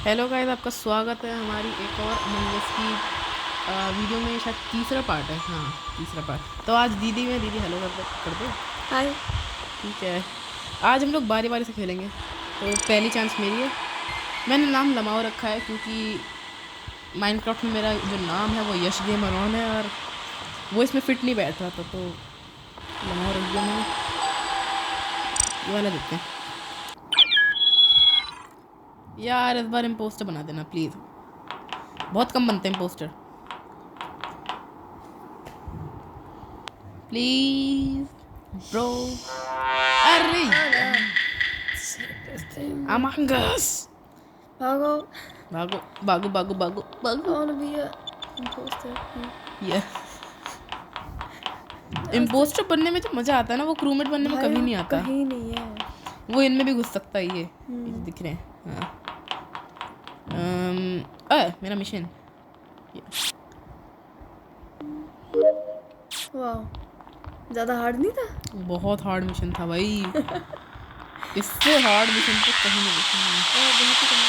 Hello guys, आपका स्वागत है हमारी एक और अमंग अस की वीडियो में। शायद तीसरा पार्ट है। हाँ, तीसरा पार्ट। तो आज दीदी हेलो कर दो। हाय। ठीक है, आज हम लोग बारी बारी से खेलेंगे। तो पहली चांस मेरी है। मैंने नाम लमाओ रखा है क्योंकि माइनक्राफ्ट में मेरा जो नाम है वो यश गेमर ऑन है और वो इसमें फिट नहीं बैठ रहा था, तो लमाओ रख दिया मैंने। ये वाला देखते हैं यार, इस बार इम्पोस्टर बना देना प्लीज़। बहुत कम बनते हैं इम्पोस्टर, प्लीज ब्रो। अरे अमंग अस, भागो। भागो भागो भागो भागो भागो। I wanna be a imposter. ये इम्पोस्टर बनने में जो मजा आता है ना, वो क्रूमेट बनने में कभी नहीं आता। कहीं नहीं है। वो इनमें भी घुस सकता है। ये दिख रहे हैं। हाँ। मेरा मिशन। वाह, ज्यादा हार्ड नहीं था। बहुत हार्ड मिशन था भाई। इससे हार्ड मिशन तो कहीं नहीं देखा मैंने। बहुत ही कम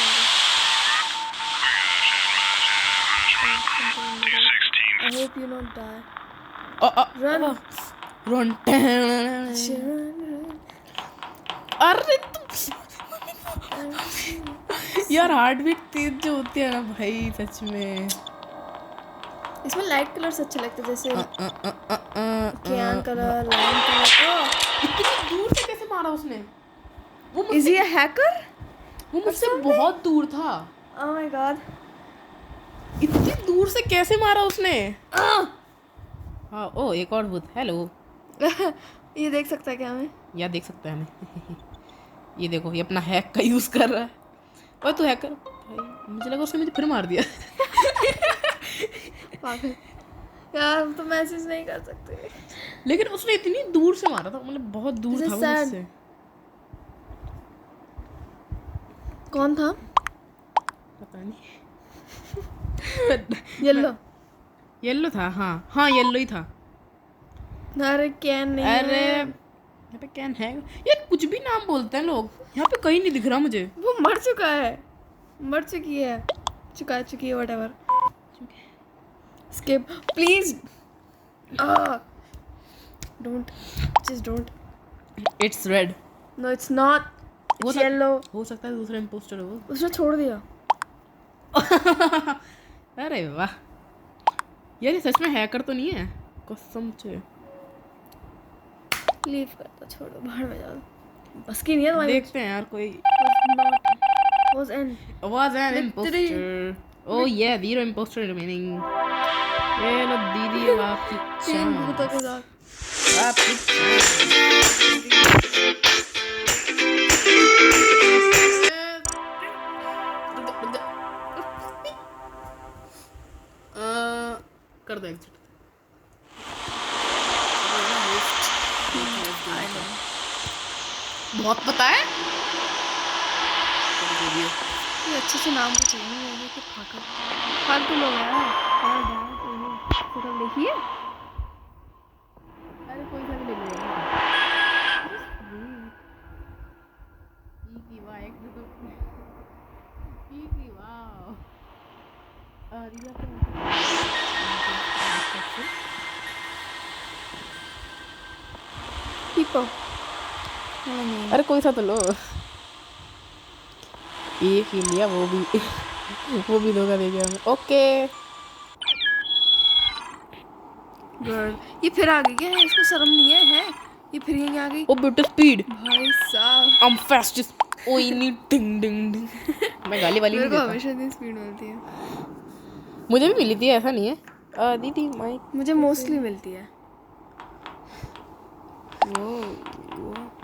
I hope you not die. Run. Run. अरे यार, हार्ट बीट तेज जो होती है ना भाई, सच में। इसमें लाइट कलर्स अच्छे लगते हैं, जैसे क्यान कलर, लाइम कलर। इतनी दूर से कैसे मारा उसने? वो Is he a hacker? वो मुझसे बहुत दूर था। Oh my god. इतनी दूर से कैसे मारा उसने? हाँ, ओ एक और भूत। हेलो। ये देख सकता है क्या हमें? या देख सकता है हमें। ये देखो, ये अपना हैक का यूज कर रहा है। और तू हैकर भाई, मुझे लगा उसने मुझे फिर मार दिया। पागल यार, हम तो मैसेज नहीं कर सकते। लेकिन उसने इतनी दूर से मारा था, मतलब बहुत दूर था वो मुझसे। कौन था? पता नहीं। येलो। येलो था। हाँ हाँ, येलो ही था। अरे कैन नहीं अरे है। यहाँ पे कैन है यार, कुछ भी नाम बोलते हैं लोग। यहाँ पे कहीं नहीं दिख रहा मुझे। वो मर चुका है, मर चुकी है, चुकी है, whatever. Skip please. Don't, just don't. It's red. No it's not, it's yellow. हो सकता है दूसरा इम्पोस्टर हो वो। उसने छोड़ दिया। अरे वाह यार, ये सच में हैकर तो नहीं है? कसम से। लीव कर दो, छोड़ो, बाहर में जाओ। बस की नहीं है तुम्हारी। देखते हैं यार कोई। was an imposter. Oh yeah, zero imposter remaining. ये लो दीदी, अब आपकी तीन भूतों के साथ। आपकी कर दो एग्जिट। बहुत पता है ये अच्छे से नाम तो चाहिए ना, ये कि फालतू लोग हैं। फोटो देखिए। अरे कोई सा भी ले लो। की वाह, एक दो की वाह। रिया पीपो। अरे कोई सा तो लो। एक ही लिया, वो भी धोखा दे गया हमें। ओके गर्ल, ये फिर आ गई क्या? है इसको शर्म नहीं है? ये फिर यहीं आ गई। ओ ब्यूटी स्पीड भाई साहब, आई एम फास्टेस्ट। ओ इनी डिंग डिंग डिंग। मैं गाली वाली नहीं मेरे को देता। हमेशा इतनी स्पीड मिलती है। मुझे भी मिली थी, ऐसा नहीं है। दीदी माइक मुझे मोस्टली मिलती है। वो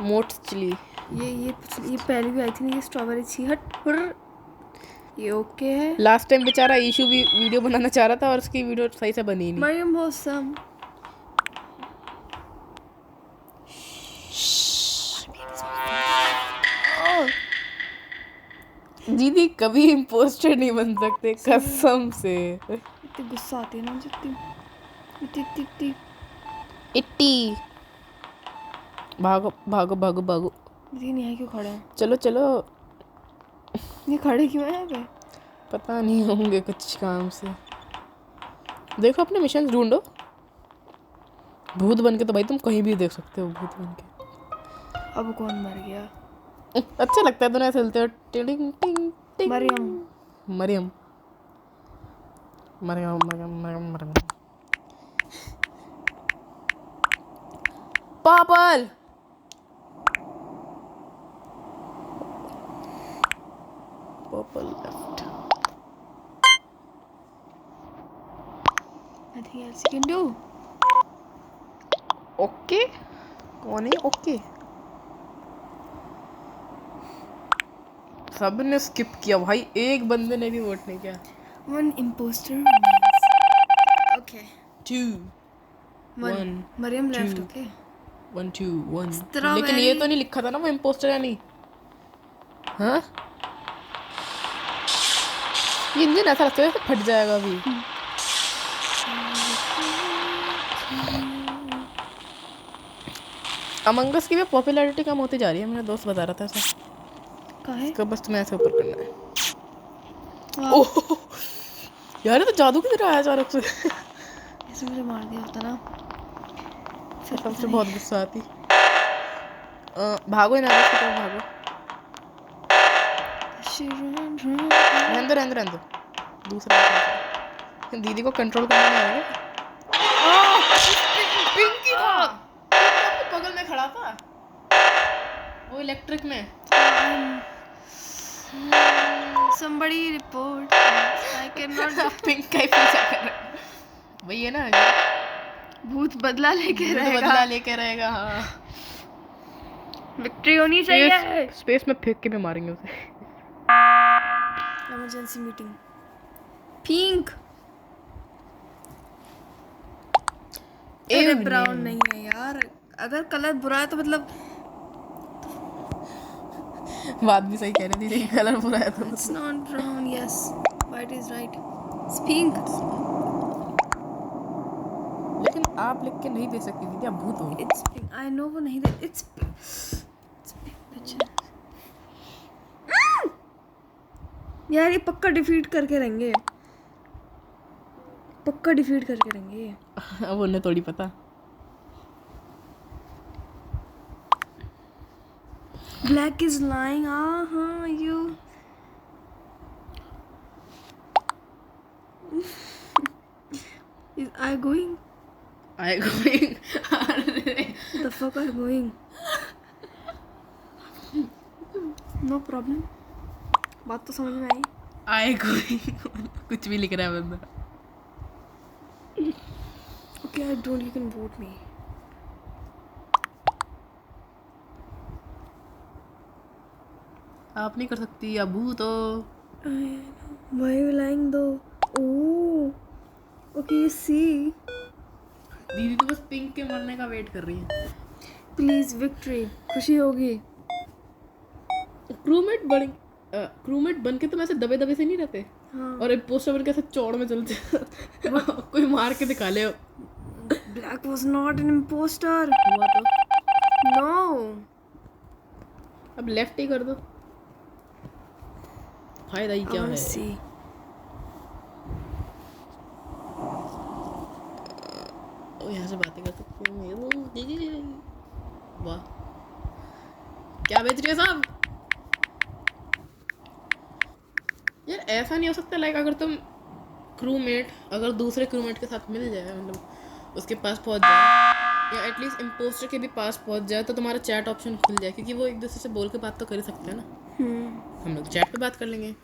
मोस्टली। ये पहले भी आई थी ना, ये स्ट्रॉबेरी छी। हट। ये ओके है। लास्ट टाइम बेचारा इशू भी वीडियो बनाना चाह रहा था और उसकी वीडियो सही से बनी नहीं। मरियम मौसम। दीदी कभी इम्पोस्टर नहीं बन सकते, कसम से। इतनी गुस्सा आती है ना मुझे, इतनी इट्टी। भागो भागो भागो भागो। नहीं है, क्यों खड़े हैं? चलो चलो। ये खड़े क्यों है यहाँ पे? पता नहीं होंगे कुछ काम से। देखो अपने मिशन ढूंढो। भूत बन के तो भाई तुम कहीं भी देख सकते हो भूत बन के। अब कौन मर गया? अच्छा लगता है दोनों ऐसे चलते हो टिंग टिंग टिंग। Mariam. Mariam Mariam Mariam Mariam Mariam. Purple purple left. Nothing else you can do. Okay कौन है ओके? सबने स्किप किया भाई, एक बंदे ने भी वोट नहीं किया। One imposter remains. Okay. 2 One. Mariam left. two. Okay. 1 2 1। Strawberry. लेकिन ये तो नहीं लिखा था ना वो इम्पोस्टर है नहीं। हाँ ये इंजन ऐसा लगता है जैसे फट जाएगा अभी। अमंग अस की भी पॉपुलैरिटी कम होती जा रही है, मेरा दोस्त बता रहा था ऐसा। कहाँ है? इसका बस तुम्हें ऐसे ऊपर करना है। वाह, ओह यार ये तो जादू की तरह आया अचानक से। इसने मुझे मार दिया होता ना। फिर सबसे बहुत गुस्सा आती। भागो ना इसकी तरफ भागो। रहने दो रहने दो रहने दो। दूसरा दीदी को कंट्रोल करना नहीं आएगा। पिंकी था बगल में खड़ा था वो इलेक्ट्रिक में। Somebody report. I cannot. Pink का ही पीछा कर रहा है वही है ना। भूत बदला लेके रहेगा। बदला लेके रहेगा। हाँ विक्ट्री होनी चाहिए। स्पेस में फेंक के भी मारेंगे उसे। Emergency meeting. पिंक। अरे ब्राउन नहीं है यार, अगर कलर बुरा है तो मतलब बात भी सही कह रही थी लेकिन कलर बुरा है तो it's not brown. Yes, white is right. It's pink. लेकिन आप लिख के नहीं दे सकती दीदी, आप भूत हो। It's pink. I know वो नहीं दे। It's pink. अच्छा यार ये पक्का डिफीट करके रहेंगे, पक्का डिफीट करके रहेंगे। अब उन्हें थोड़ी पता। Black is lying. हाँ you. Is I going? I going? The fuck are going? No problem. बात तो समझ में आई। I going? कुछ भी लिख रहा है बंदा। Okay, I don't. You can vote me. आप नहीं कर सकती, आप भूत हो। Why are you lying though? Oh. Okay, you see. दीदी तो बस पिंक के मरने का वेट कर रही है। Please, victory. खुशी होगी। क्रूमेट बन के तुम ऐसे दबे दबे से नहीं रहते। हाँ। और एक पोस्टर बन के ऐसे चौड़ में चलते। कोई मार के दिखा ले। Black was not an imposter. हुआ तो No. अब लेफ्ट ही कर दो। फायदा ही क्या I है? wanna see. ओ यहाँ से बातें कर सकते हैं। वाह क्या बेच रही है साहब? यार ऐसा नहीं हो सकता लाइक अगर तुम क्रूमेट अगर दूसरे क्रूमेट के साथ मिल जाए, मतलब उसके पास पहुंच जाए या एटलीस्ट इम्पोस्टर के भी पास पहुंच जाए तो तुम्हारा चैट ऑप्शन खुल जाए, क्योंकि वो एक दूसरे से बोल के बात तो कर ही सकते हैं ना। हम लोग चैट पे बात कर लेंगे।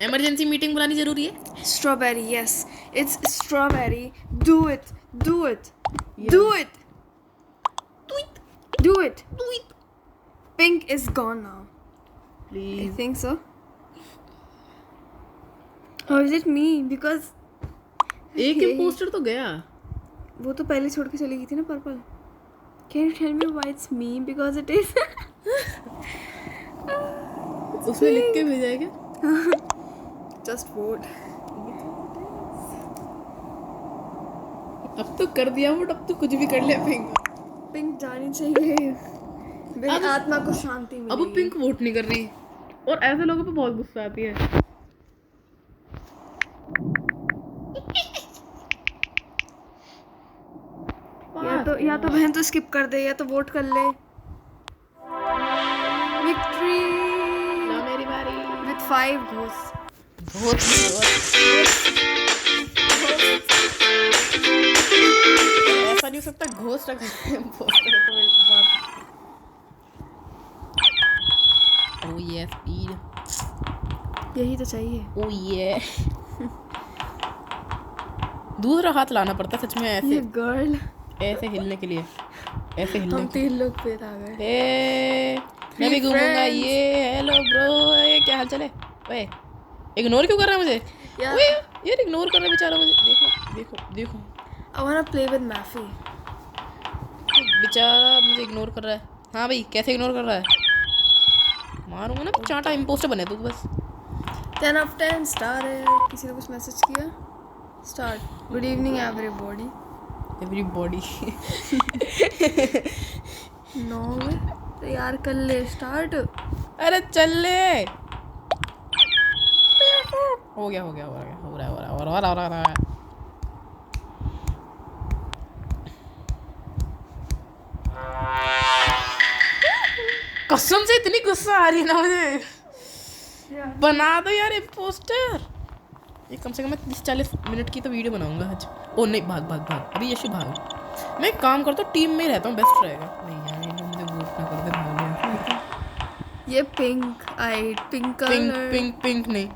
इमरजेंसी मीटिंग बुलानी जरूरी है। Strawberry, yes. It's strawberry. Do it. Do it. Yeah. Do it. Do it. Do it. Do it. Pink is gone now. I please think so. How is it me? Because एक impostor तो गया। वो तो पहले छोड़ के चली गई थी ना purple. Can you tell me why it's me? Because it is. उसने लिख के भेजा है क्या? Just vote. अब तो कर दिया वोट, अब तो कुछ भी कर ले पिंक। पिंक जानी चाहिए। मेरी आत्मा को शांति अब मिलेगी। वो पिंक वोट नहीं कर रही और ऐसे लोगों पे बहुत गुस्सा आती है। या तो बहन तो स्किप कर दे या तो वोट कर ले। विक्ट्री ना मेरी बारी। विद 5 घोस। बहुत ऐसा नहीं हो सकता घोस्ट रख पोस्टर तो एक बार। ओ ये स्पीड, यही तो चाहिए। ओ ये दूसरा हाथ लाना पड़ता सच में ऐसे ये गर्ल ऐसे हिलने के लिए, ऐसे हिलने हम 3 लोग फिर आ गए। ए मैं भी घूमूंगा। ये हेलो ब्रो, ये क्या हाल चाल है? ओए इग्नोर क्यों कर रहा है मुझे? यार ओए यार इग्नोर कर रहा है बेचारा मुझे। देखो देखो देखो I want to play with मैफी। बेचारा मुझे इग्नोर कर रहा है। हाँ भाई कैसे इग्नोर कर रहा है? मारूंगा ना चांटा। इम्पोस्टर बने तू बस। 10 ऑफ 10 स्टार है। किसी ने कुछ मैसेज किया? Start. Good evening everybody. Everybody no way तो यार कर ले स्टार्ट। अरे चल ले। हो गया हो गया हो गया हो रहा है हो रहा है हो रहा है हो रहा है। कसम से इतनी गुस्सा आ रही है ना मुझे। बना दो यार इम्पोस्टर। ये कम से कम मैं 30-40 मिनट की तो वीडियो बनाऊंगा आज। ओ नहीं भाग भाग भाग अभी यशु भाग। मैं एक काम करता हूँ टीम में ही रहता हूँ बेस्ट रहेगा। नहीं यार ये लोग मुझे वोट ना कर दे भाग गया। ये पिंक आई pink pink colour. Pink pink नहीं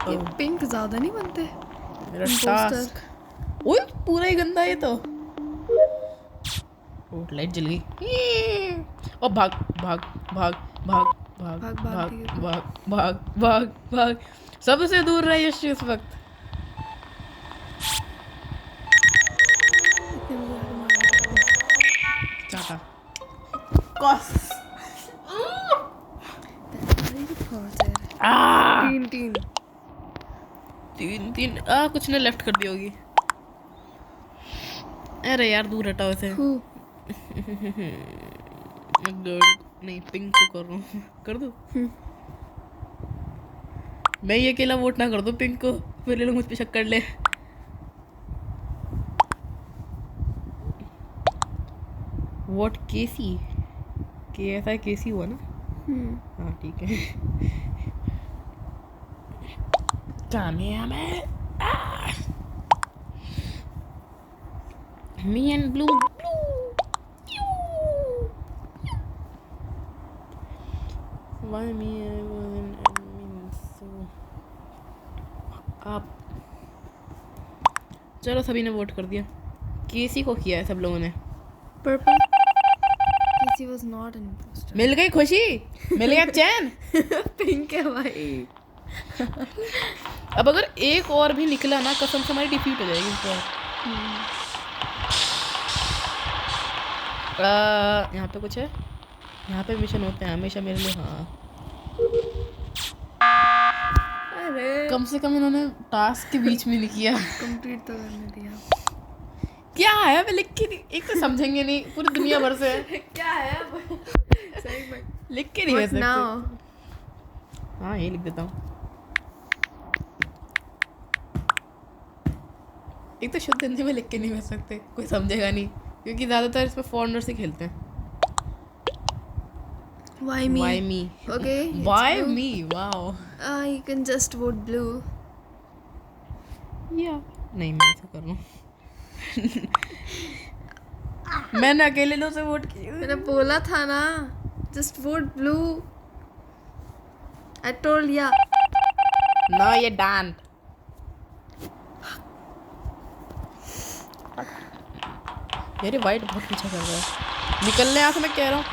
ये पिंक ज्यादा नहीं बनते मेरा Imposter। टास्क। ओए पूरा ही गंदा है तो। ओ लाइट जल गई। और भाग भाग भाग भाग भाग भाग, भाग भाग दिए। भाग भाग भाग भाग सबसे दूर रहा यश इस वक्त। इतने मुझे आगे मारना। चाटा कॉस आ 3 तीन कुछ ने लेफ्ट कर दी होगी। अरे यार दूर हटाओ इसे। हु गर्ल नहीं पिंक को कर रहा हूँ। कर दो। मैं ये अकेला वोट ना कर दूं पिंक को फिर ये लोग मुझ पे शक कर ले। वोट केसी के ऐसा केसी हुआ ना। हाँ ठीक है। Me and blue why me I was an admin so आप चलो सभी ने वोट कर दिया। केसी को किया है सब लोगों ने। पर्पल किसी वाज नॉट एन इंपोस्टर। मिल गई खुशी, मिल गया चैन। पिंक है भाई। अब अगर एक और भी निकला ना कसम से हमारी डिफीट हो जाएगी इस बार। यहाँ पे कुछ है। यहाँ पे मिशन होते हैं हमेशा मेरे लिए। हाँ अरे कम से कम इन्होंने टास्क के बीच में नहीं किया। कंप्लीट तो करने दिया। क्या है मैं लिख के नहीं, एक तो समझेंगे नहीं पूरी दुनिया भर से। क्या है अब? सही में लिख के नहीं What कह now? सकते। हाँ ये लिख देता हूँ। एक तो शुद्ध हिंदी में लिख के नहीं कह सकते कोई समझेगा नहीं क्योंकि ज्यादातर इसमें फॉरेनर्स ही खेलते हैं। Why me? Why me? Okay. it's Why blue. me? Wow. You can just vote blue. Yeah. नहीं मैं ऐसा कर रहा हूँ। मैंने अकेले लोगों से वोट किया। मैंने बोला था ना just vote blue. I told ya. No ये डांट। मेरे वाइट बहुत पीछा कर रहा है। निकलने यहाँ से मैं कह रहा हूँ।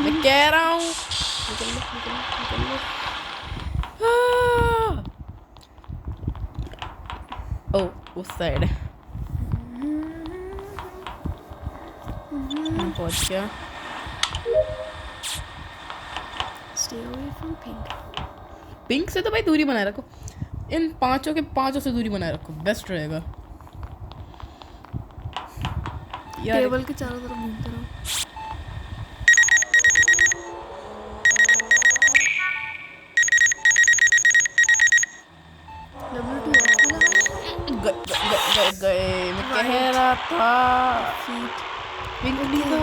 मैं कह रहा हूँ निकल ले निकल ले निकल ले। ओ उस साइड पहुंच गया। Stay away from pink. Pink से तो भाई दूरी बनाए रखो। इन पांचों के पांचों से दूरी बनाए रखो बेस्ट रहेगा यार। टेबल के चारों तरफ घूमते रहो। W2 गए। मैं कह रहा था पिंक नहीं था।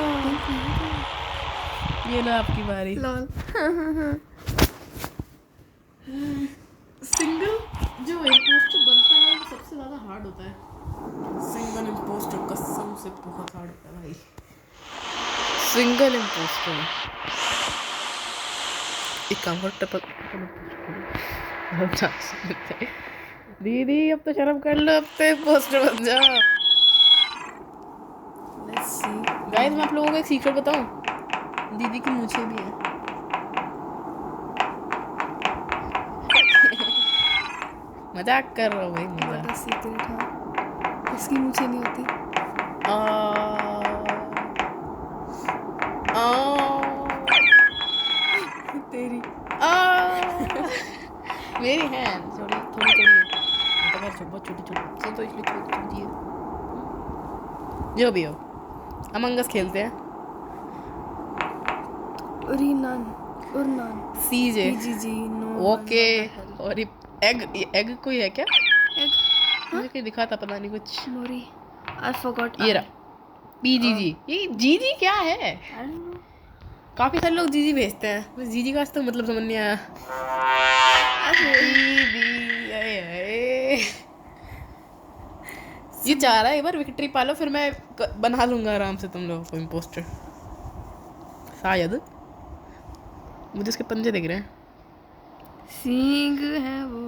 ये लो आपकी बारी। लॉल। सिंगल जो इम्पोस्टर बनता है वो सबसे ज़्यादा हार्ड होता है। सिंगल इम्पोस्टर कसम से बहुत हार्ड होता है भाई। सिंगल इम्पोस्टर एक काम कर टपक दीदी अब तो शर्म कर लो, अब तो इम्पोस्टर बन जाओ। Let's see. गाइस मैं आप लोगों को एक सीक्रेट बताऊं, दीदी की मूछें भी है। मजाक कर रहा हूँ भाई, व्हाट मजाक। अ सीक्रेट है। किसकी मुझे नहीं होती। तेरी। मेरी है थोड़ी थोड़ी थोड़ी है, तो खैर बहुत छोटी छोटी तो इसलिए छोटी छोटी है। जो भी हो, अमंग अस खेलते हैं। उरीनान उरनान सीजे पीजीजी नो। ओके। और ये एग कोई है क्या? एग मुझे कहीं दिखा था, पता नहीं कुछ। मोरी आई फॉरगॉट। ये रहा पीजीजी। ये जीजी क्या है? I don't know. काफी सारे लोग जीजी भेजते हैं, मुझे जीजी का आज तक मतलब समझ नहीं आया। दीदी आए आए। ये चाह रहा है एक बार विक्ट्री पालो, फिर मैं बना लूंगा आराम से तुम लोगों को इम्पोस्टर शायद। मुझे उसके पंजे दिख रहे हैं। सींग है वो।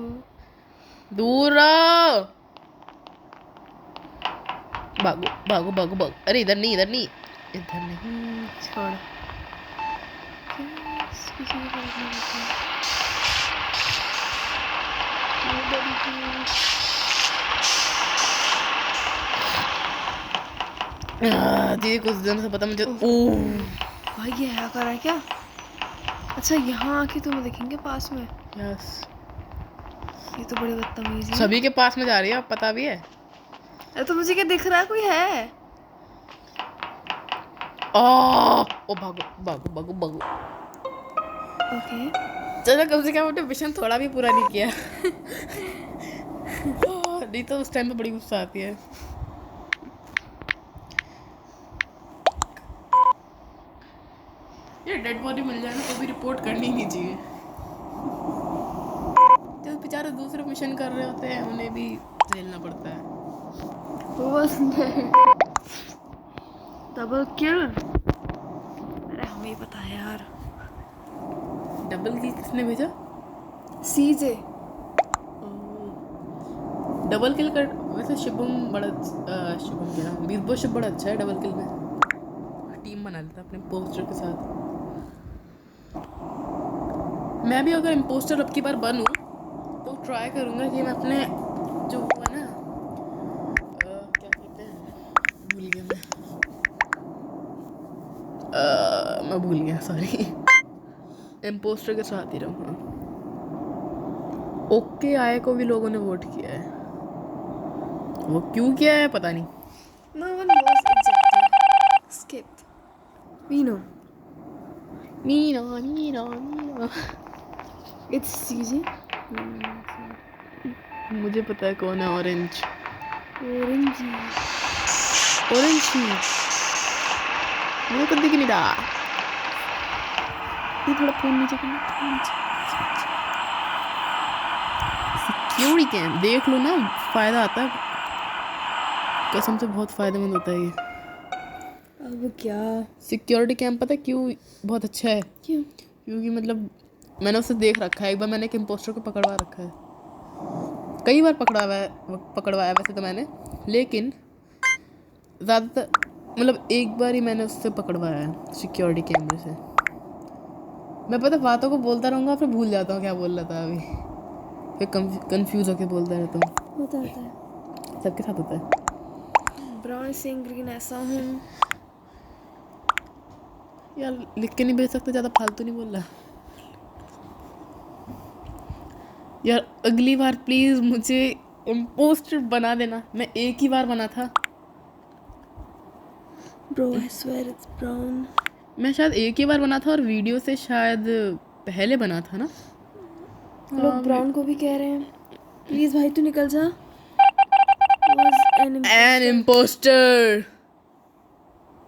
दूर रहो। भागो भागो भागो भागो। अरे इधर नहीं, इधर नहीं, इधर नहीं। छोड़। किसी को फर्क नहीं पड़ता। Nobody cares. दीदी कुछ दिनों से पता मुझे। ओह भाई ये है कर रहा है क्या? अच्छा यहाँ आके तुम्हें दिखेंगे पास में। यस, ये तो बड़ी बदतमीजी है। सभी के पास में जा रही है, अब पता भी है। अरे तो मुझे क्या दिख रहा है, कोई है? ओ भागो भागो भागो भागो। ओके। चलो कम से कम अपने मिशन थोड़ा भी पूरा नहीं किया। नहीं तो उस टाइम पे बड़ी गुस्सा आती है। ये डेड बॉडी मिल जाए ना तो भी रिपोर्ट करनी नहीं चाहिए। जो बेचारे दूसरे मिशन कर रहे होते हैं उन्हें भी झेलना पड़ता है। Double kill. अरे हमें पता है यार। डबल किल किसने भेजा? सीजे। डबल किल कर वैसे शुभम बड़ा शुभम कह रहा हूँ, बिग शिप बड़ा अच्छा है डबल किल में। टीम बना लेता अपने पोस्टर के साथ। मैं भी अगर इम्पोस्टर अब की बार बनूं तो ट्राई करूंगा कि मैं अपने जो वो है ना क्या कहते हैं, भूल गया मैं भूल गया सॉरी। इम्पोस्टर के साथ ही रहूँगा। ओके आए को भी लोगों ने वोट किया है, वो क्यों किया है पता नहीं। No one was ejected. Skipped. We know. Meena. It's CJ. मुझे पता है कौन है। Orange Orange. ऑरेंज ही मुझे तो दिख नहीं रहा। ये थोड़ा फोन नीचे करना, सिक्योरिटी कैम देख लो ना, फायदा आता है कसम से, बहुत फायदेमंद होता है ये। अब क्या? सिक्योरिटी कैम पता है क्यों बहुत अच्छा है? क्यों? क्योंकि मतलब मैंने उसे देख रखा है, एक बार मैंने एक इम्पोस्टर को पकड़वा रखा है, कई बार पकड़वाया वैसे तो मैंने, लेकिन ज़्यादातर मतलब एक बार ही मैंने उससे पकड़वाया है सिक्योरिटी कैमरे से। मैं पता बातों को बोलता रहूँगा फिर भूल जाता हूँ क्या बोल रहा था अभी, फिर कंफ्यूज होके बोलता रहता हूँ। होता है। सबके साथ होता है। ब्राउन सिंह ग्रीन ऐसा हूँ यार लिख के नहीं भेज सकते, ज़्यादा फालतू नहीं बोल रहा यार। अगली बार प्लीज़ मुझे इम्पोस्टर बना देना, मैं एक ही बार बना था। Bro, I swear it's brown. मैं शायद एक ही बार बना था और वीडियो से शायद पहले बना था ना। लोग ब्राउन को भी कह रहे हैं। प्लीज भाई तू निकल जा। Was an impostor.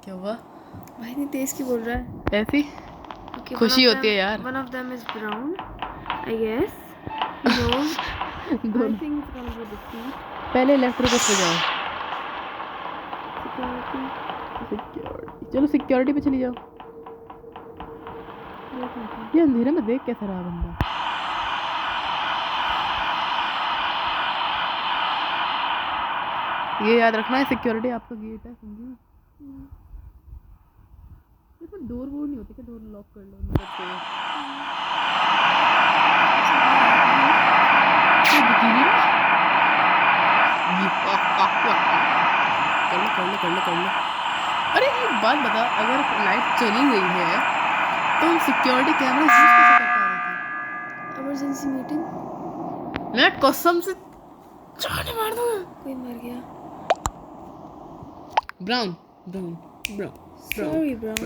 क्या हुआ? भाई इतनी तेज की बोल रहा है। ऐसी Okay, खुशी होती है यार। One of them is brown, I guess. He knows. I think it's gonna be defeat. पहले इलेक्ट्रिक पे जाओ। Security. सिक्योरिटी, चलो सिक्योरिटी पे चली जाओ। ये अंधेरे में देख कैसा रहा बंदा। ये याद रखना है, सिक्योरिटी आपका गेट है, समझी? इसमें डोर वोर नहीं होती, क्या डोर लॉक कर लो अंदर से। ये बिकिनी ना? कर लो। अरे एक बात बता, अगर लाइट चली गई है तो हम सिक्योरिटी कैमरा यूज कैसे कर पा रहे थे? Emergency meeting. मैं कसम से जाने मार दूंगा। कोई मर गया। ब्राउन। Sorry, brown.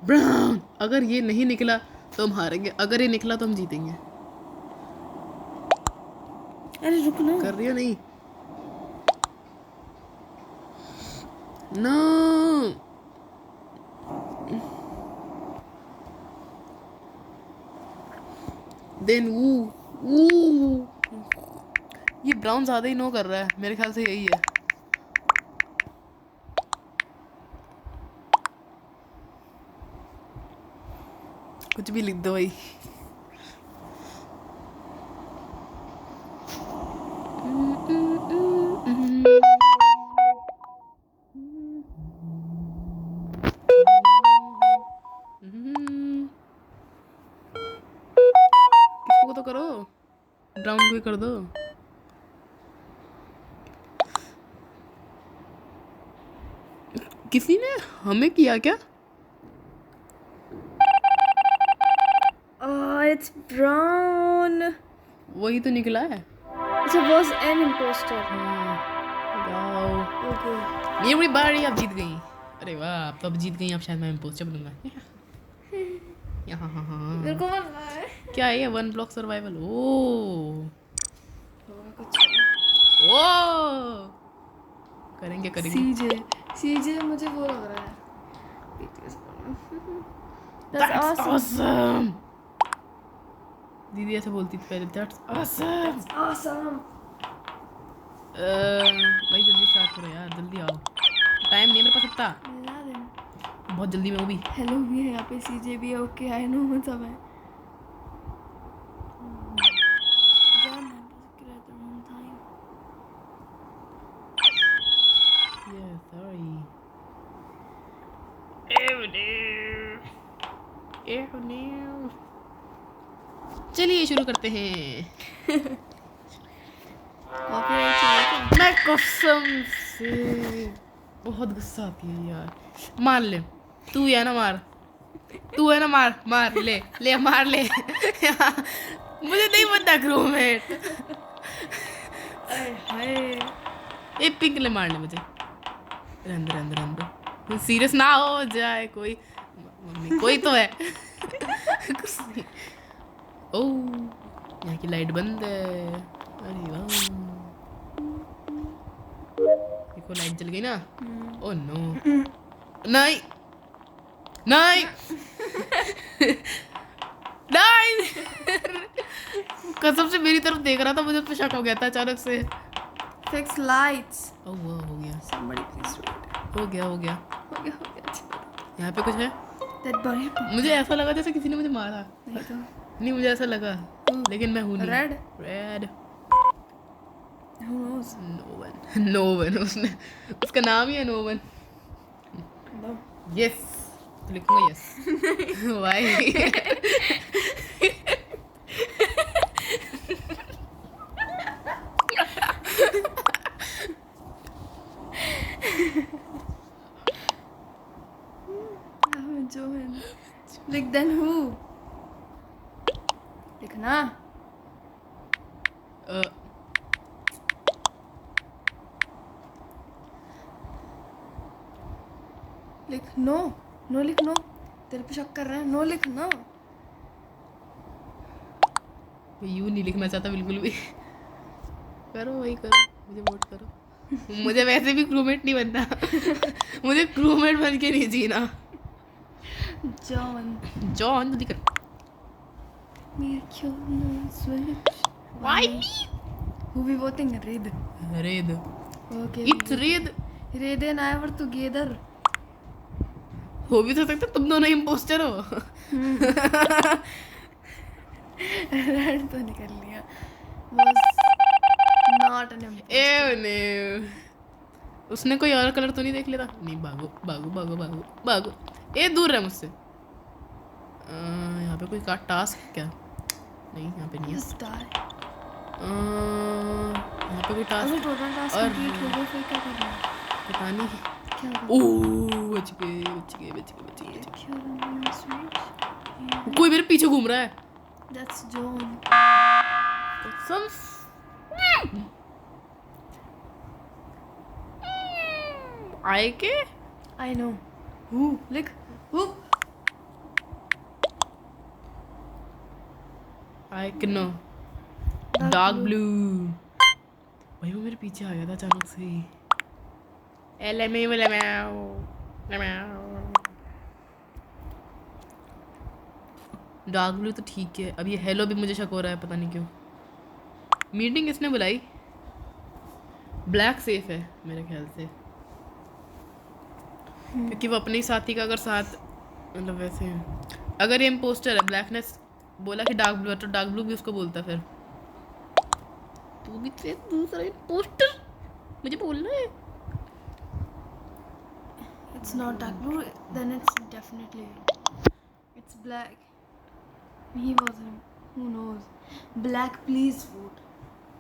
ब्राउन। अगर ये नहीं निकला तो हम हारेंगे, अगर ये निकला तो हम जीतेंगे। अरे रुक ना। कर रही हो नहीं? नो। देन वो ये ब्राउन ज्यादा ही नो कर रहा है, मेरे ख्याल से यही है। कुछ भी लिख दो भाई। किसको तो करो, ब्राउन को ही कर दो। किसी ने हमें किया क्या? It's brown. वही तो निकला है। It was an imposter. जाओ Okay. मेरी बारी, आप जीत गई। अरे वाह, आप तो अब जीत गई, अब शायद मैं इम्पोस्टर बनूंगा। यहाँ मेरे को बनना है। क्या है ये? 1 ब्लॉक सर्वाइवल। ओ करेंगे CJ मुझे वो लग रहा है। That's awesome. दीदी ऐसे बोलती थी पहले। That's awesome. भाई जल्दी स्टार्ट करो यार, जल्दी आओ, टाइम नहीं है मेरे पास इतना। बहुत जल्दी में वो भी। हेलो भी है यहाँ पे, CJ भी है। ओके आई नो मतलब है। चलिए शुरू करते हैं। मैं कसम से बहुत गुस्सा आती है यार। मार ले, तू है ना मार, तू है ना मार ले मार ले। मुझे नहीं पता क्रूमेट। ये पिंक ले मार ले मुझे। अंदर सीरियस ना हो जाए कोई। मम्मी कोई तो है। कुछ नहीं। ओह यहाँ की लाइट बंद है। अरे वाह, देखो लाइट जल गई ना। ओह नो, नहीं नहीं नहीं। कसम से मेरी तरफ देख रहा था, मुझे पे शक हो गया था अचानक से। Fix lights. ओह हो गया, Somebody please do it. हो गया हो गया. यहाँ पे कुछ है। That body. मुझे ऐसा लगा जैसे किसी ने मुझे मारा। नहीं तो. नहीं मुझे ऐसा लगा, लेकिन मैं हूँ नहीं। Red. Who knows? No one उसका नाम ही है नो वन। No. यस तो लिखूंगा yes. Why? Johan. Like then who? लिखना. लिख नो लिख नो. तेरे पे शक कर रहे हैं. नो लिख नो. यू नहीं लिखना चाहता बिल्कुल भी। करो वही करो, मुझे वोट करो। मुझे वैसे भी क्रूमेट नहीं बनना। मुझे क्रूमेट बन के नहीं जीना। जॉन जॉन जल्दी कर। Why me? Who we voting? Red. रेद। Okay. It's रेद। Red and I were together. हो भी तो सकता तुम दोनों इम्पोस्टर हो। Red तो निकल लिया. Was not an imposter. ए ने उसने कोई और कलर तो नहीं देख लिया था? नहीं, भागो भागो भागो भागो भागो। ए दूर रहे मुझसे। यहाँ पे कोई का टास्क क्या? नहीं, यहाँ पे नहीं है। Just die. यहाँ पे कोई अगर टास्क टोटल टास्क और- कंप्लीट हो गया फिर क्या करना है? पता नहीं। क्या करना ओह बच गए बच गए बच गए बच गए। है? कोई मेरे पीछे घूम रहा है। That's John. कसम आए के I know. Who? Look. Who? I can no dark blue. भाई वो मेरे पीछे आ गया था अचानक से ही। डार्क ब्लू तो ठीक है। अब ये हेलो भी मुझे शक हो रहा है, पता नहीं क्यों। मीटिंग किसने बुलाई? ब्लैक सेफ है मेरे ख्याल से, क्योंकि वो अपने ही साथी का अगर साथ मतलब वैसे है। अगर ये इम्पोस्टर है, ब्लैक ने बोला कि डार्क ब्लू है, तो डार्क ब्लू भी उसको बोलता फिर। तू भी तो एक दूसरा इम्पोस्टर मुझे बोलना है। It's not dark blue. Then it's definitely. It's black. He wasn't. Who knows? Black, please vote.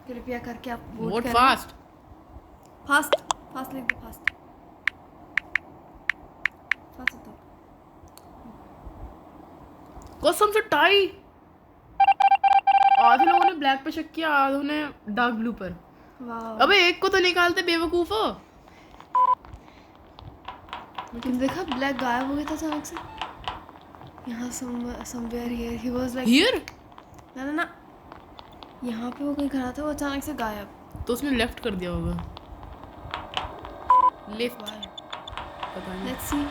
कृपया करके आप वोट वोट करें. फास्ट। Fast. Fast लिख दो fast. Fast तो. कसम से टाई। आधे लोगों ने ब्लैक पे शक किया, आधों ने डार्क ब्लू पर। Wow. अबे एक को तो निकालते बेवकूफो। तुम देखा ब्लैक गायब हो गया था अचानक से. यहाँ somewhere here he was like. Here ना ना ना. यहाँ पे वो कहीं खड़ा था, वो अचानक से गायब. तो उसने लेफ्ट कर दिया होगा। Left Why? पता नहीं। Let's see.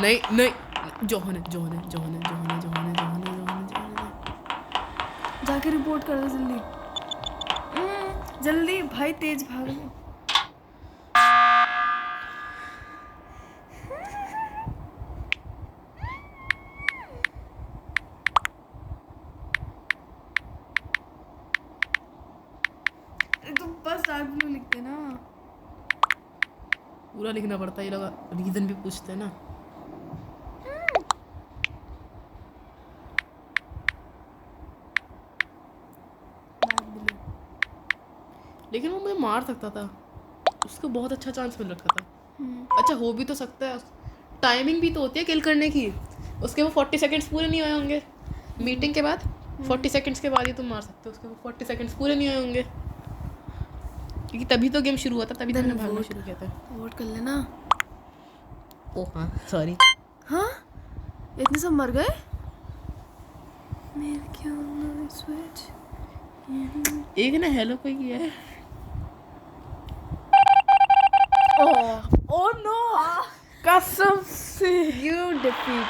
नहीं नहीं, जॉन है जॉन है जॉन है जॉन है जॉन है जॉन है जॉन है जॉन है। जाके रिपोर्ट कर दो जल्दी. जल्दी भाई, तेज भागो. तुम बस डार्क ब्लू लिखते ना. पूरा लिखना पड़ता है, ये लोग रीजन भी पूछते हैं ना। Dark blue. लेकिन वो मुझे मार सकता था, उसको बहुत अच्छा चांस मिल रखा था। अच्छा हो भी तो सकता है, टाइमिंग भी तो होती है किल करने की। उसके वो 40 सेकंड्स पूरे नहीं हुए होंगे मीटिंग के बाद। 40 सेकंड्स के बाद ही तुम मार सकते हो, उसके वो 40 सेकंड्स पूरे नहीं हुए होंगे, क्योंकि तभी तो गेम शुरू हुआ था, तभी तो मैंने भागना शुरू किया था। वोट कर लेना. ओह हाँ सॉरी। हाँ, इतने सब मर गए. मेरे क्यों ना स्विच. एक ने हेलो कोई किया है। Oh no! कसम से You defeat.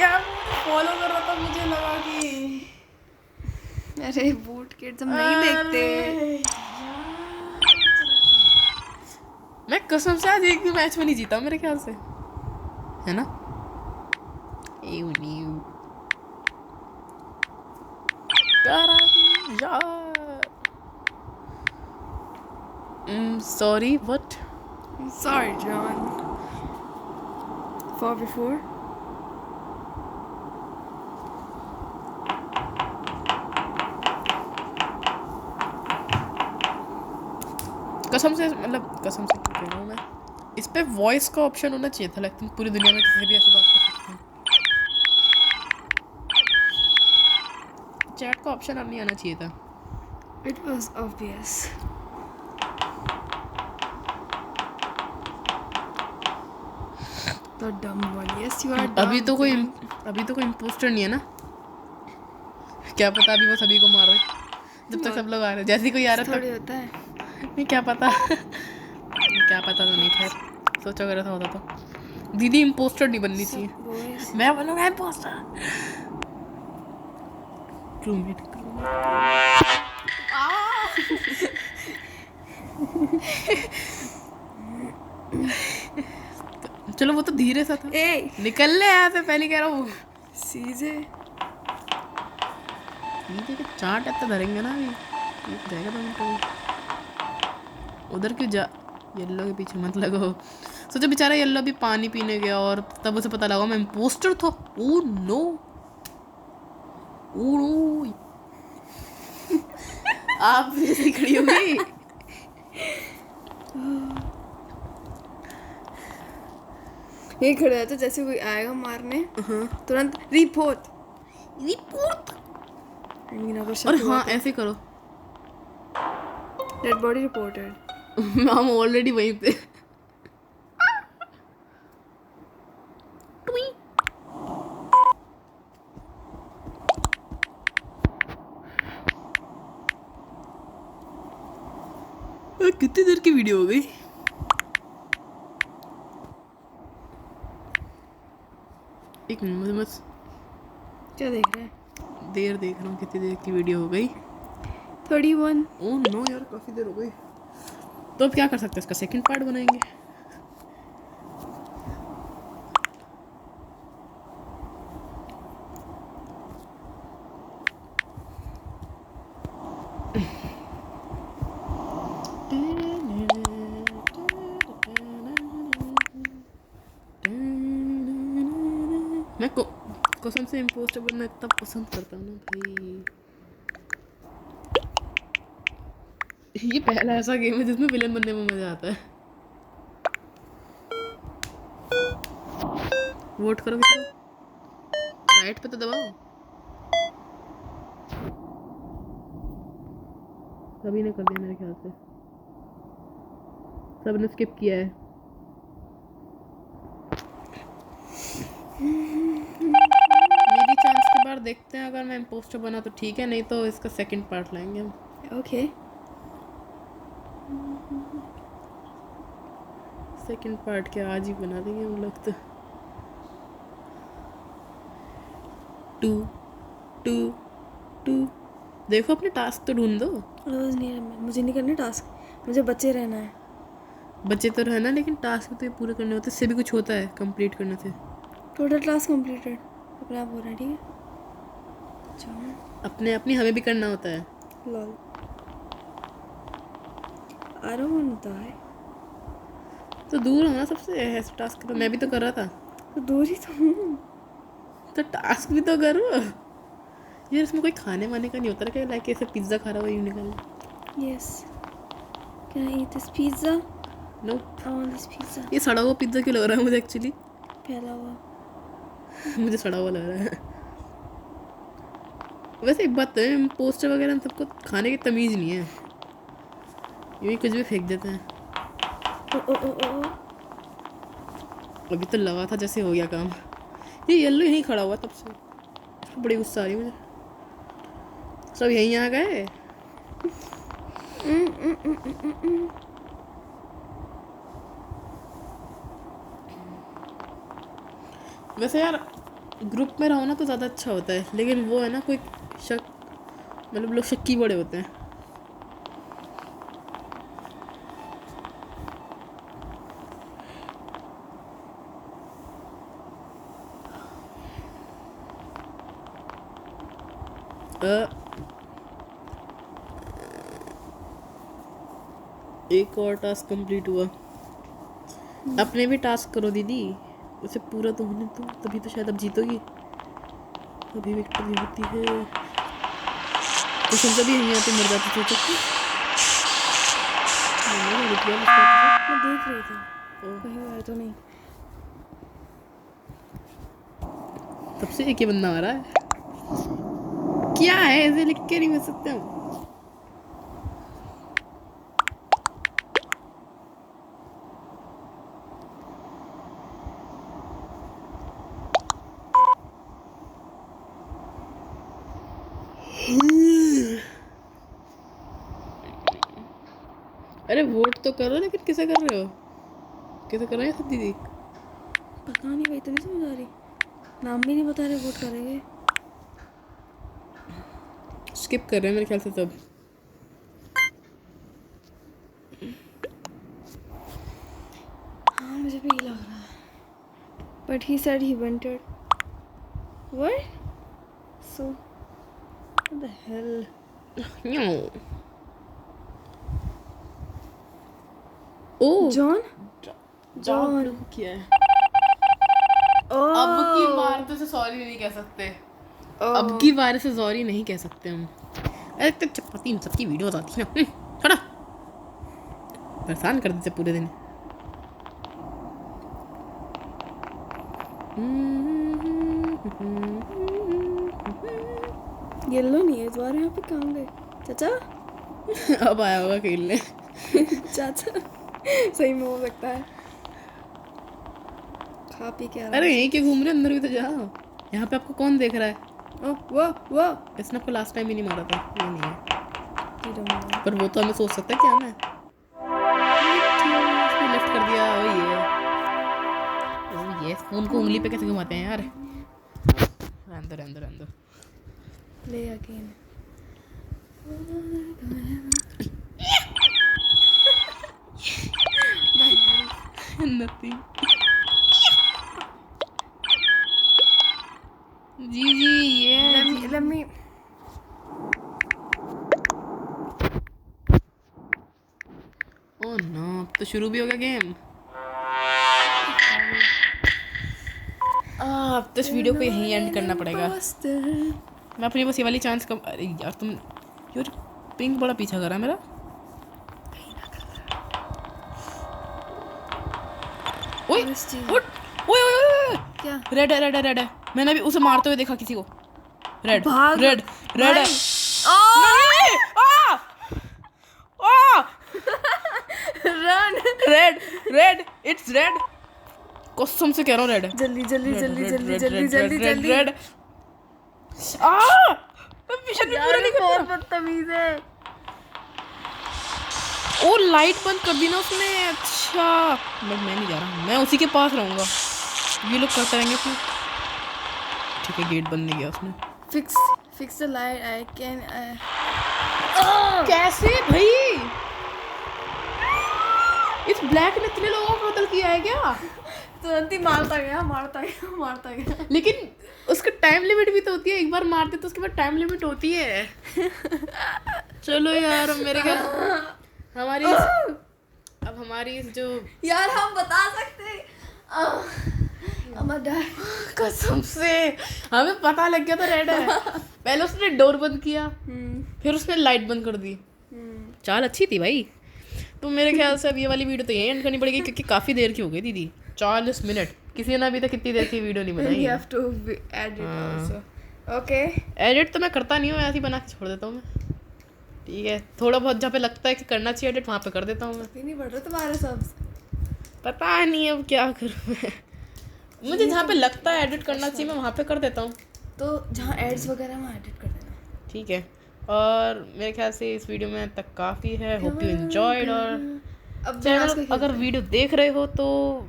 यार फॉलो कर रहा था, मुझे लगा कि अरे वोट किड्स हम नहीं देखते. मैं कसम से आज एक भी मैच में नहीं जीता मेरे ख्याल से, है ना? एव new sorry what? Sorry, John. 4v4. कसम से मतलब कसम से क्यों कह रहा हूँ मैं, इस पे वॉइस का ऑप्शन होना चाहिए था, लेकिन पूरी दुनिया में किसी से भी ऐसे बात कर सकते हैं। चैट का ऑप्शन अब नहीं आना चाहिए था। It was obvious. The dumb one. Yes, you are dumb. अभी तो कोई इम्पोस्टर नहीं है ना, क्या पता अभी वो सभी को मार रहे जब तक सब लोग आ रहे, जैसे ही कोई आ रहा थोड़ी था। होता है. नहीं क्या पता क्या पता तो नहीं, खैर सोचा अगर ऐसा होता तो दीदी इम्पोस्टर नहीं बननी चाहिए, Boys. मैं बनूंगा इम्पोस्टर। क्रूमेट चलो वो तो धीरे सा था, Hey. निकल ले यहाँ से, पहले कह रहा हूँ। CJ. नीचे के चार टैप तो धरेंगे ना, अभी टूट जाएगा 2 मिनट में। उधर क्यों जा, येल्लो के पीछे मत लगो। सोचो बेचारा येल्लो अभी पानी पीने गया और तब उसे पता लगा मैं इम्पोस्टर था। ओ नो, ओ नो आप ऐसी खड़ी हो गई। ये खड़ा है तो जैसे कोई आएगा मारने तुरंत रिपोर्ट. I mean, अगर और शक हुआ हाँ ऐसे करो, डेड बॉडी रिपोर्टेड. हम ऑलरेडी वहीं पे। टुई। कितनी देर की वीडियो हो गई? एक मिनट, मुझे बस क्या देख रहे हैं? देर देख रहा हूँ, कितनी देर की वीडियो हो गई। 31. ओह नो यार, काफ़ी देर हो गई। तो अब क्या कर सकते हैं, इसका सेकंड पार्ट बनाएंगे। मैं कसम से इम्पोस्टर बनना इतना पसंद करता हूँ ना भाई। ये पहला ऐसा गेम है जिसमें विलन बनने में मजा आता है। वोट करो किसी को, राइट पे तो दबाओ। सभी ने कर दिया मेरे ख्याल से, सबने स्किप किया है। मेरी चांस के बाद देखते हैं, अगर मैं इम्पोस्टर बना तो ठीक है, नहीं तो इसका सेकंड पार्ट लाएंगे हम। ओके. सेकंड पार्ट क्या आज ही बना देंगे हम लोग तो। 2 देखो अपने टास्क तो ढूंढ दो। रोज नहीं, मुझे नहीं करना टास्क, मुझे बच्चे रहना है. बच्चे तो रहना, लेकिन टास्क तो ये पूरे करने होते हैं, इससे भी कुछ होता है कंप्लीट करने से। टोटल टास्क कंप्लीटेड अपने आप हो रहा है. ठीक है. अच्छा. अपने अपनी हमें भी करना होता है। Lol. I don't want to die. तो दूर होना सबसे ऐसे टास्क, तो मैं भी तो कर रहा था। तो दूर ही तो हूँ. तो टास्क भी तो करो यार, इसमें कोई खाने वाने का नहीं होता क्या, लाइक ऐसे पिज्ज़ा खा रहा हो यूं निकाल। Yes. Can I eat this pizza? No, I want this pizza. ये सड़ा हुआ पिज्ज़ा क्यों लग रहा है मुझे एक्चुअली? फैला हुआ. मुझे सड़ा हुआ लग रहा है। वैसे एक बात है, पोस्टर वगैरह इन सबको खाने की तमीज़ नहीं है, यूँ ही कुछ भी फेंक देते हैं। ओ. अभी तो लगा था जैसे हो गया काम। ये येल्लो यहीं खड़ा हुआ तब से, बड़ी गुस्सा आ रही है मुझे। सब यहीं आ गए। वैसे यार ग्रुप में रहो ना तो ज़्यादा अच्छा होता है, लेकिन वो है ना कोई शक, मतलब लोग शक्की बड़े होते हैं। एक और टास्क कंप्लीट हुआ। अपने भी टास्क करो दीदी, उसे पूरा तो होने दो, तभी तो शायद अब जीतोगी। अभी विक्ट्री होती है तो सब भी यहीं आते मर जाते थे। मैं देख रही थी कहीं आया तो नहीं. तब से एक ही बंदा आ रहा है, क्या है ऐसे लिख के नहीं बच सकते हम। अरे वोट तो करो, लेकिन किसे कर रहे हो? किसे कर रहे हैं सब दीदी? पता नहीं भाई, तो नहीं समझ आ रही। नाम भी नहीं बता रहे, वोट करेंगे। स्किप कर रहे हैं मेरे ख्याल से सब। हाँ मुझे भी लग रहा है। But he said he wanted what, so what the hell. Oh John John किया है। अब की बार तो सॉरी नहीं कह सकते। अब की बार से सॉरी नहीं कह सकते हम। अरे तो चपाती इन सबकी वीडियोस आती है ना, छोड़ा, परेशान कर देते पूरे दिन। येलो नहीं है इस बार। यहाँ पे कहाँ गए चाचा? अब आया होगा खेलने। चाचा सही में हो सकता है। खा पी के अरे यहीं के घूम रहे, अंदर भी तो जाओ। यहाँ पे आपको कौन देख रहा है? वो इसने आपको लास्ट टाइम ही नहीं मारा था। ये नहीं है, You don't know. पर वो तो हमें सोच सकता है क्या मैं लेफ्ट कर दिया। ये फोन को उंगली पे कैसे घुमाते हैं यार। रहने दो। Play again. Nothing. जी ये Let me. ओह नो, अब तो शुरू भी हो गया गेम। अब तो इस वीडियो को यहीं एंड करना पड़ेगा। मैं अपनी बस ये वाली चांस कम। अरे यार तुम, यार पिंक बड़ा पीछा कर रहा है मेरा। ओए ओए क्या? रेड है। मैंने अभी उसे मारते हुए देखा किसी को। रेड भाग। रेड है। नहीं! Run. रेड इट्स रेड, कसम से कह रहा हूँ रेड है। जल्दी रेड मिशन में पूरा नहीं कर बहुत बदतमीज है। ओ लाइट बंद कर दी ना उसने। अच्छा बट मैं नहीं जा रहा, मैं उसी के पास रहूंगा। ये लोग करते रहेंगे फिर। ठीक है, गेट बंद नहीं किया उसने। Fix the light. I can. कैसे भाई? इस ब्लैक ने इतने लोगों को कत्ल किया है क्या? तुरंत ही मारता गया। लेकिन उसका टाइम लिमिट भी तो होती है। एक बार मारते तो उसके बाद टाइम लिमिट होती है। चलो यार, मेरे ख्याल हमारी इस जो यार हम बता सकते। कसम से हमें पता लग गया था रेड है। पहले उसने डोर बंद किया, फिर उसने लाइट बंद कर दी। चाल अच्छी थी भाई। तो मेरे ख्याल से अब ये वाली वीडियो तो यही एंड करनी पड़ेगी, क्योंकि काफ़ी देर की हो गई दीदी। 40 मिनट। किसी ने अभी तक कितनी देर की वीडियो नहीं बनाई। You have to edit also. Okay. Edit तो मैं करता नहीं हूँ, ऐसे ही बना के छोड़ देता हूँ मैं। ठीक है, थोड़ा बहुत जहाँ पे लगता है कि करना चाहिए एडिट, वहाँ पे कर देता हूँ मैं। नहीं बढ़ रहा तुम्हारे सब। पता नहीं अब क्या करूँ मैं। मुझे जहाँ पे लगता है एडिट करना चाहिए मैं वहाँ पे कर देता हूँ। तो जहाँ एड्स वगैरह में एडिट कर देना। ठीक है, और मेरे ख्याल से इस वीडियो में तक काफ़ी है। Hope you enjoyed. और अब चैनल अगर वीडियो देख रहे हो तो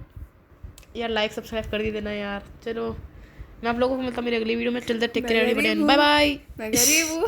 यार लाइक सब्सक्राइब कर दी देना यार। चलो मैं आप लोगों को मिलता हूँ मेरी अगली वीडियो में। Till that take care everybody and bye bye. मैं गरीब हूँ।